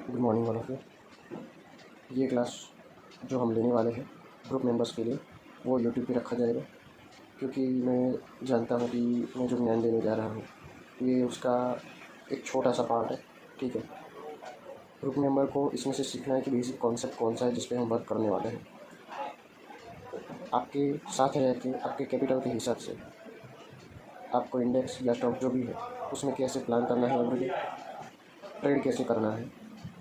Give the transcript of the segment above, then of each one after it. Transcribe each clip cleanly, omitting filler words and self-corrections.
Good morning all of you. ये class जो हम लेने वाले हैं ग्रुप मेंबर्स के लिए वो यूट्यूब पे रखा जाएगा, क्योंकि मैं जानता हूँ कि मैं जो ज्ञान देने जा रहा हूँ ये उसका एक छोटा सा पार्ट है। ठीक है, ग्रुप मेंबर को इसमें से सीखना है कि बेसिक कॉन्सेप्ट कौन सा है जिस पे हम वर्क करने वाले हैं। आपके साथ रह के आपके कैपिटल के हिसाब से आपको इंडेक्स या स्टॉक जो भी है उसमें कैसे प्लान करना है, एवरीडे ट्रेड कैसे करना है,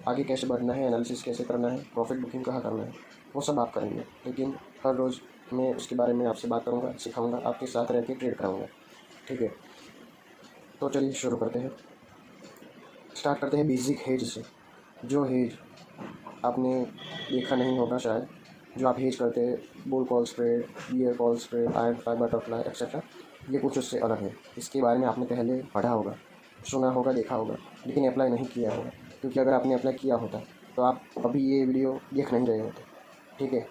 आगे कैसे बढ़ना है, एनालिसिस कैसे करना है, प्रॉफिट बुकिंग कहाँ करना है, वो सब आप करेंगे। लेकिन हर रोज़ मैं उसके बारे में आपसे बात करूँगा, सिखाऊंगा, आपके साथ रह के ट्रेड कराऊँगा। ठीक है, तो चलिए शुरू करते हैं। स्टार्ट करते हैं बेसिक हेज से। जो हेज आपने देखा नहीं होगा शायद, जो आप हेज करते हैं, bull call spread, bear call spread, iron fly, butterfly etcetera, ये कुछ उससे अलग है। इसके बारे में आपने पहले पढ़ा होगा, सुना होगा, देखा होगा, लेकिन अप्लाई नहीं किया होगा। क्योंकि अगर आपने अप्लाई किया होता तो आप अभी ये वीडियो देख नहीं रहे होते। ठीक है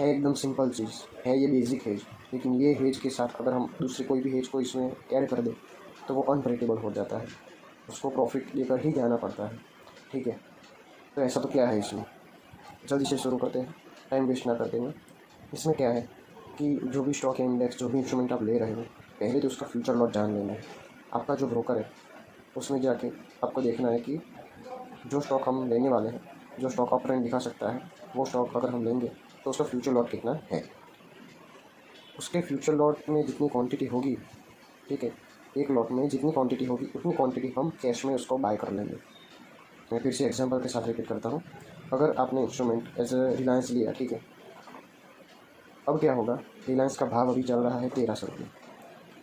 एकदम सिंपल चीज़ है ये बेसिक हेज। लेकिन ये हेज के साथ अगर हम दूसरे कोई भी हेज को इसमें ऐड कर दें तो वो अनप्रेडिक्टेबल हो जाता है, उसको प्रॉफिट लेकर ही जाना पड़ता है। ठीक है, तो ऐसा तो क्या है इसमें, जल्दी से शुरू करते हैं, टाइम वेस्ट ना करते हुए। इसमें क्या है कि जो भी स्टॉक इंडेक्स, जो भी इंस्ट्रूमेंट आप ले रहे हो, पहले तो उसका फ्यूचर लॉट जान लेना है। आपका जो ब्रोकर है उसमें जाके आपको देखना है कि जो स्टॉक हम लेने वाले हैं, जो स्टॉक अप ट्रेंड दिखा सकता है, वो स्टॉक अगर हम लेंगे तो उसका फ्यूचर लॉट कितना है। उसके फ्यूचर लॉट में जितनी क्वांटिटी होगी, ठीक है, एक लॉट में जितनी क्वांटिटी होगी उतनी क्वांटिटी हम कैश में उसको बाय कर लेंगे। मैं फिर से एग्जांपल के साथ रिपीट करता हूँ। अगर आपने इंस्ट्रूमेंट एज ए रिलायंस लिया, ठीक है, अब क्या होगा, रिलायंस का भाव अभी चल रहा है 1300 रुपये,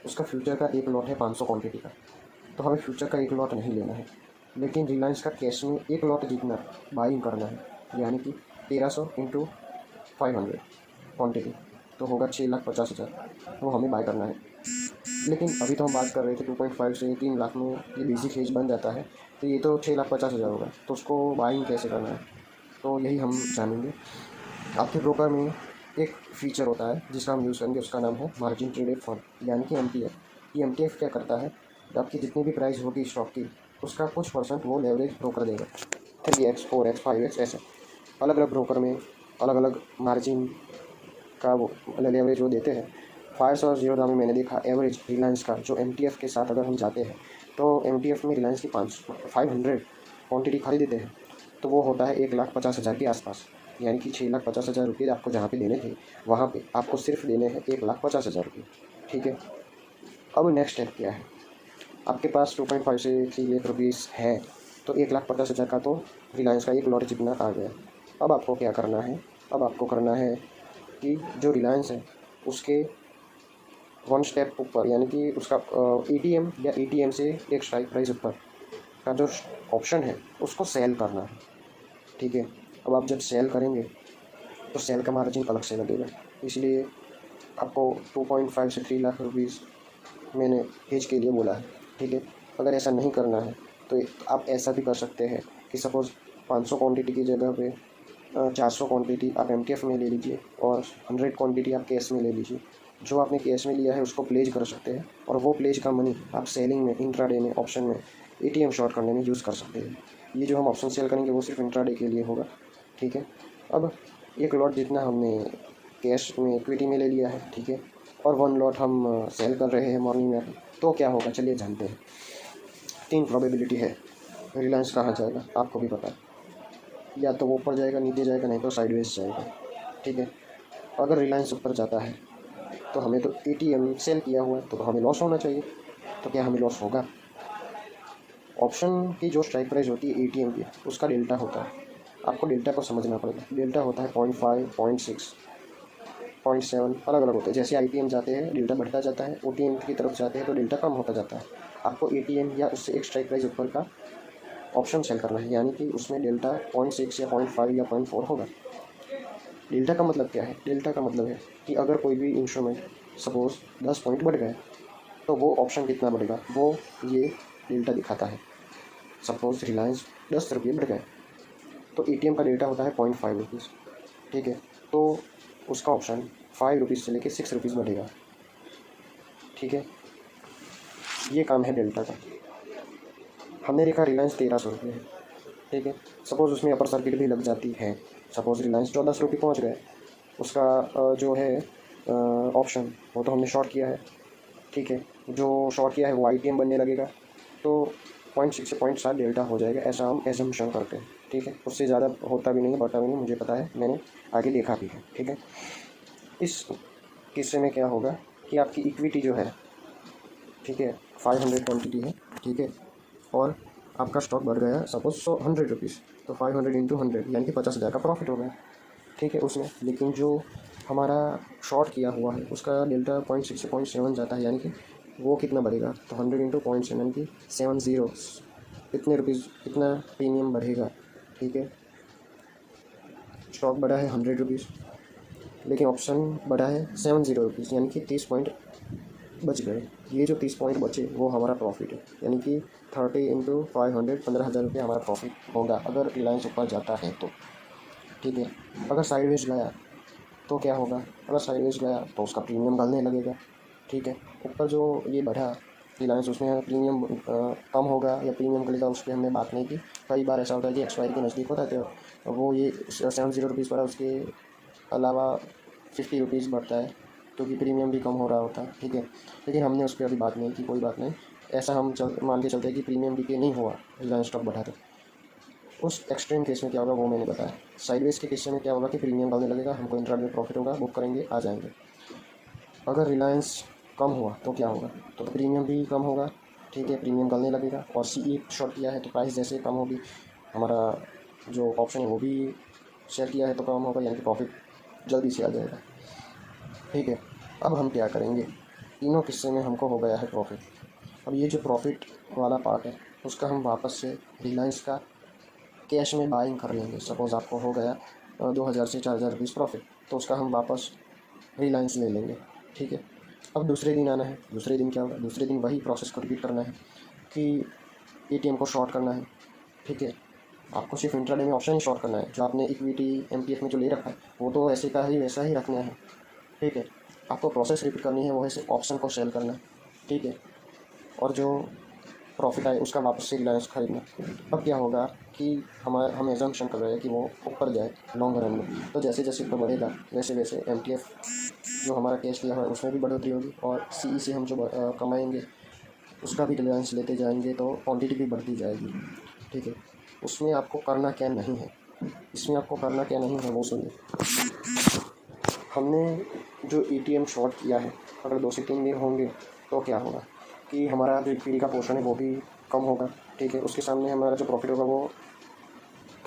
उसका फ्यूचर का एक लॉट है 500 क्वान्टिटी का, तो हमें फ्यूचर का एक लॉट नहीं लेना है, लेकिन रिलायंस का कैश में एक लॉट जितना बाइंग करना है, यानी कि 1300 इंटू 500 क्वान्टिटी तो होगा 6,50,000, वो हमें बाय करना है। लेकिन अभी तो हम बात कर रहे थे 2.5 से 3 लाख में ये बेसिक हेज बन जाता है, तो ये तो 6,50,000 होगा, तो उसको बाइंग कैसे करना है तो यही हम जानेंगे। आपके ब्रोकर में एक फ़ीचर होता है जिसका हम यूज़ करेंगे, उसका नाम है मार्जिन ट्रेडेड फंड, यानी कि MTF। ये MTF क्या करता है, आपकी जितनी भी प्राइस होगी स्टॉक की उसका कुछ परसेंट वो लेवरेज ब्रोकर देगा। 3x 4x 5x ऐसे अलग अलग ब्रोकर में अलग अलग मार्जिन का वो लेवरेज वो देते हैं। फायर्स और जीरोधा में मैंने देखा एवरेज रिलायंस का जो MTF के साथ अगर हम जाते हैं तो MTF में रिलायंस की 500 क्वान्टिटी खरीदते हैं तो वो होता है 1,50,000 के आसपास, यानी कि 6,50,000 रुपये आपको जहाँ पे देने थे वहाँ पे आपको सिर्फ देने हैं 1,50,000 रुपये। ठीक है, अब नेक्स्ट स्टेप क्या है, आपके पास 2.5 से 3 लाख रुपीज़ है, तो 1,50,000 का तो रिलायंस का एक लॉट जितना आ गया। अब आपको क्या करना है, अब आपको करना है कि जो रिलायंस है उसके वन स्टेप ऊपर, यानी कि उसका ATM या ATM से एक स्ट्राइक प्राइस ऊपर का जो ऑप्शन है उसको सेल करना है। ठीक है, अब आप जब सेल करेंगे तो सेल का मार्जिन अलग से लगेगा, इसलिए आपको 2.5 से 3 लाख रुपीज़ मैंने हेज के लिए बोला है। ठीक है, अगर ऐसा नहीं करना है तो आप ऐसा भी कर सकते हैं कि सपोज़ 500 क्वांटिटी की जगह पे 400 क्वांटिटी आप MTF में ले लीजिए और 100 क्वांटिटी आप कैश में ले लीजिए। जो आपने कैश में लिया है उसको प्लेज कर सकते हैं और वो प्लेज का मनी आप सेलिंग में, इंट्राडे में, ऑप्शन में, ATM शॉर्ट करने में यूज़ कर सकते हैं। ये जो हम ऑप्शन सेल करेंगे वो सिर्फ इंट्राडे के लिए होगा। ठीक है, अब एक लॉट जितना हमने कैश में इक्विटी में ले लिया है, ठीक है, और 1 लॉट हम सेल कर रहे हैं मॉर्निंग में, तो क्या होगा चलिए जानते हैं। 3 प्रोबेबिलिटी है रिलायंस कहाँ जाएगा, आपको भी पता है, या तो वो ऊपर जाएगा, नीचे जाएगा, नहीं तो साइडवेज जाएगा। ठीक है, अगर रिलायंस ऊपर जाता है तो हमें तो ATM सेल किया हुआ है तो हमें लॉस होना चाहिए, तो क्या हमें लॉस होगा। ऑप्शन की जो स्ट्राइक प्राइस होती है ATM की उसका डेल्टा होता है, आपको डेल्टा को समझना पड़ेगा। डेल्टा होता है 0.5, 0.6, 0.7 अलग अलग होते हैं। जैसे IPM जाते हैं डेल्टा बढ़ता जाता है, OTM की तरफ जाते हैं तो डेल्टा कम होता जाता है। आपको ATM या उससे एक स्ट्राइक प्राइस ऊपर का ऑप्शन सेल करना है, यानी कि उसमें डेल्टा 0.6 या 0.5 या 0.4 होगा। डेल्टा का मतलब क्या है, डेल्टा का मतलब है कि अगर कोई भी इंस्ट्रूमेंट सपोज़ 10 पॉइंट बढ़ गए तो वो ऑप्शन कितना बढ़ेगा, वो ये डेल्टा दिखाता है। सपोज़ रिलायंस 10 रुपये बढ़ गए तो ATM का डेल्टा होता है 0.5 रुपीज़। ठीक है, तो उसका ऑप्शन 5 रुपीज़ से लेकर 6 रुपीज़ बढ़ेगा। ठीक है, ये काम है डेल्टा का। हमने देखा रिलायंस 1300 रुपये है, ठीक है। सपोज़ उसमें अपर सर्किट भी लग जाती है, सपोज़ रिलायंस 1400 रुपये पहुँच गए, उसका जो है ऑप्शन वो तो हमने शॉर्ट किया है, ठीक है। जो शॉर्ट किया है वो आईटीएम बनने लगेगा, तो 0.6 से 0.7 डेल्टा हो जाएगा, ऐसा हम एजम्पशन करते हैं, ठीक है। उससे ज़्यादा होता भी नहीं है, बढ़ता भी नहीं, मुझे पता है, मैंने आगे देखा भी है, ठीक है। इस किस्से में क्या होगा कि आपकी इक्विटी जो है, ठीक है, 500 क्वान्टिटी है, ठीक है, और आपका स्टॉक बढ़ गया सपोज 100 रुपीज़, तो 500 इंटू 100 यानी कि 50,000 का प्रॉफिट हो गया, ठीक है उसमें। लेकिन जो हमारा शॉर्ट किया हुआ है उसका डेल्टा 0.6 से 0.7 जाता है, यानी कि वो कितना बढ़ेगा, तो 100 इंटू 0.7 की 70, इतने रुपीज़, इतना प्रीमियम बढ़ेगा, ठीक है। स्टॉक बढ़ा है 100 रुपीज़, लेकिन ऑप्शन बढ़ा है 70 रुपीज़, यानी कि 30 पॉइंट बच गए। ये जो 30 पॉइंट बचे वो हमारा प्रॉफिट है, यानी कि 30 इंटू 500 15,000 रुपये हमारा प्रॉफिट होगा अगर रिलायंस ऊपर जाता है तो, ठीक है। अगर साइडवेज गया तो क्या होगा, अगर साइडवेज गया तो उसका प्रीमियम गलने लगेगा, ठीक है। ऊपर जो ये बढ़ा रिलायंस, उसमें प्रीमियम कम होगा या प्रीमियम गलेगा, उस पर हमने बात नहीं की। कई बार ऐसा होता है कि एक्सपायरी के नज़दीक होता है तो वो ये 70 रुपीज़ पर, उसके अलावा 50 रुपीज़ बढ़ता है क्योंकि प्रीमियम भी कम हो रहा होता है, ठीक है। लेकिन हमने उस पर अभी बात नहीं की, कोई बात नहीं, ऐसा हम मान के चलते हैं कि प्रीमियम भी पे नहीं हुआ रिलायंस स्टॉक बढ़ा तो उस एक्सट्रीम केस में क्या होगा वो मैंने बताया। साइडवेज के केस में क्या होगा कि प्रीमियम बढ़ने लगेगा, हमको इंट्राडे प्रॉफिट होगा, बुक करेंगे, आ जाएंगे। अगर रिलायंस कम हुआ तो क्या होगा, तो प्रीमियम भी कम होगा, ठीक है, प्रीमियम गलने लगेगा, और सीई शॉर्ट किया है तो प्राइस जैसे कम होगी, हमारा जो ऑप्शन है वो भी शेयर किया है तो कम होगा, यानी कि प्रॉफिट जल्दी से आ जाएगा, ठीक है। अब हम क्या करेंगे, तीनों किस्से में हमको हो गया है प्रॉफिट। अब ये जो प्रॉफिट वाला पार्ट है उसका हम वापस से रिलायंस का कैश में बाइंग कर लेंगे। सपोज़ आपको हो गया 2,000 से 4,000 रुपीज़ प्रॉफिट, तो उसका हम वापस रिलायंस ले लेंगे, ठीक है। अब दूसरे दिन आना है, दूसरे दिन क्या होगा, दूसरे दिन वही प्रोसेस को रिपीट करना है कि एटीएम को शॉर्ट करना है, ठीक है। आपको सिर्फ इंट्राडे में ऑप्शन ही शॉर्ट करना है, जो आपने इक्विटी एमपीएफ में जो ले रखा है वो तो ऐसे का ही वैसा ही रखना है, ठीक है। आपको प्रोसेस रिपीट करनी है, वो है सिर्फ ऑप्शन को सेल करना, ठीक है, और जो प्रॉफिट आए उसका वापस से रिलायंस खरीदना। अब क्या होगा कि हम एजम्पशन कर रहे हैं कि वो ऊपर जाए लॉन्ग रन में, तो जैसे जैसे ऊपर बढ़ेगा वैसे वैसे एमटीएफ जो हमारा कैश लिया हुआ है उसमें भी बढ़ोतरी होगी, और सीई से हम जो कमाएंगे उसका भी रिलायंस लेते जाएंगे तो क्वांटिटी भी बढ़ती जाएगी, ठीक है। उसमें आपको करना क्या नहीं है, इसमें आपको करना क्या नहीं है वो सुनिए। हमने जो एटीएम शॉर्ट किया है, अगर 2 से 3 दिन होंगे तो क्या होगा कि हमारा जो इक्विटी का पोर्शन है वो भी कम होगा, ठीक है। उसके सामने हमारा जो प्रॉफिट होगा वो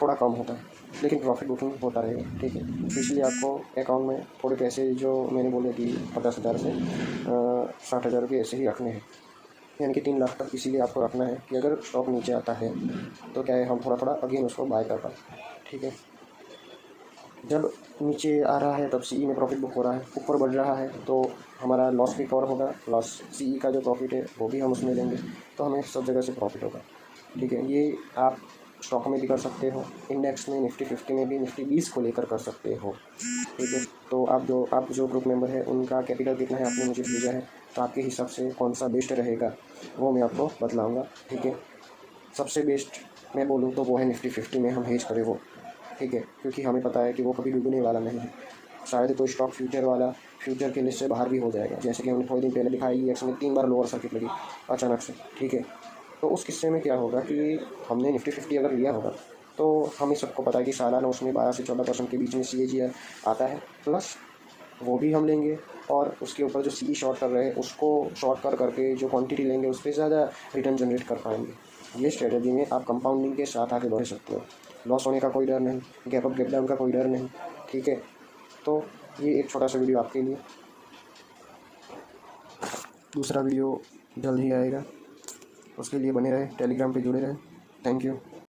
थोड़ा कम होता है, लेकिन प्रॉफिट बुकिंग होता रहेगा, ठीक है। तो इसलिए आपको अकाउंट में थोड़े पैसे, जो मैंने बोले कि 50,000 से 60,000 रुपये ऐसे ही रखने हैं, यानी कि 3 लाख तक। इसीलिए आपको रखना है कि अगर स्टॉक नीचे आता है तो क्या है, हम थोड़ा थोड़ा अगेन उसको बाय कर पाए, ठीक है। जब नीचे आ रहा है तब सीई में प्रॉफिट बुक हो रहा है, ऊपर बढ़ रहा है तो हमारा लॉस भी कवर होगा, लॉस सीई का जो प्रॉफिट है वो भी हम उसमें लेंगे, तो हमें सब जगह से प्रॉफिट होगा, ठीक है। ये आप स्टॉक में भी कर सकते हो, इंडेक्स में निफ्टी 50 में भी निफ्टी 20 को लेकर कर सकते हो, ठीक है। तो आप जो ग्रुप मेंबर है उनका कैपिटल कितना है आपने मुझे भेजा है, तो आपके हिसाब से कौन सा बेस्ट रहेगा वो मैं आपको बतलाऊँगा, ठीक है। सबसे बेस्ट मैं बोलूँ तो वो है निफ्टी 50 में हम हेज करें वो, ठीक है, क्योंकि हमें पता है कि वो कभी डूबने वाला नहीं है। शायद कोई स्टॉक फ्यूचर वाला फ्यूचर के लिस्ट से बाहर भी हो जाएगा, जैसे कि हमने थोड़े दिन पहले दिखाई EX में 3 बार लोअर सर्किट लगी अचानक से, ठीक है। तो उस किस्से में क्या होगा कि हमने निफ्टी 50 अगर लिया होगा तो हमें सबको पता है कि सालाना उसमें 12 से 14% के बीच में CAGR आता है, प्लस वो भी हम लेंगे, और उसके ऊपर जो सीई शॉर्ट कर रहे हैं उसको शॉर्ट करके जो क्वांटिटी लेंगे उस पर ज़्यादा रिटर्न जनरेट कर पाएंगे। ये स्ट्रेटजी में आप कंपाउंडिंग के साथ आगे बढ़ सकते हो, लॉस होने का कोई डर नहीं, गैप अप गैप डाउन का कोई डर नहीं, ठीक है। तो ये एक छोटा सा वीडियो आपके लिए, दूसरा वीडियो जल्द ही आएगा, उसके लिए बने रहे, टेलीग्राम पे जुड़े रहे। Thank you.